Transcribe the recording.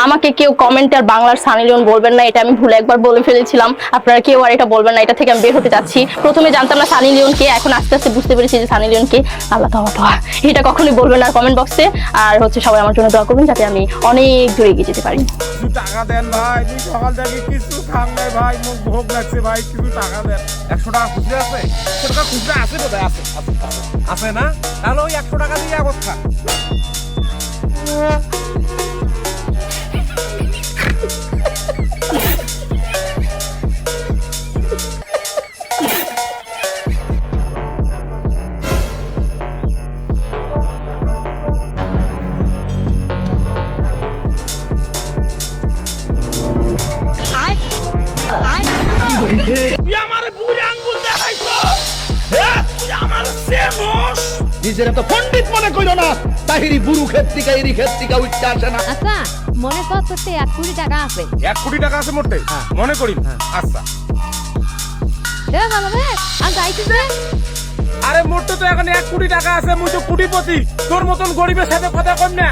আমাকে কেউ কমেন্টে আর বাংলার সানি লিওন বলবেন না, এটা আমি ভুলে একবার বলে ফেলেছিলাম। আপনারা কেউ আর এটা বলবেন না, এটা থেকে আমি বের হতে চাচ্ছি। প্রথমে জানতাম না সানি লিওন কে, এখন আস্তে আস্তে বুঝতে পেরেছি যে সানি লিওন কে। আল্লাহ তাআলা এটা কখনোই বলবেন না কমেন্ট বক্সে। আর সবাই আমার জন্য দোয়া করবেন যাতে আমি অনেক দূরে এগিয়ে যেতে পারি। কিছু টাকা দেন ভাই, সকাল থেকে কিছু খান নাই ভাই, মুখ ভোগ লাগছে ভাই, কিছু টাকা দেন। 100 টাকা খুচরা আছে? 100 টাকা খুচরা আছে বোধ হয়, আছে না? তাহলে ওই 100 টাকা দিয়ে অবস্থা। নিজের তো পণ্ডিত মনে কইল না, তাহিরি বুড়ু ক্ষেত্রিকা এরি ক্ষেত্রিকা উঠতে আসে না। আচ্ছা মনে কর তোতে 1 কোটি টাকা আছে। 1 কোটি টাকা আছে মোটে? মনে করি। আচ্ছা এ বাবা রে আর যাইতেছে। আরে মোটে তো এখন 1 কোটি টাকা আছে, মুই তো কোটিপতি। তোর মতন গরিবের সাথে কথা কম না।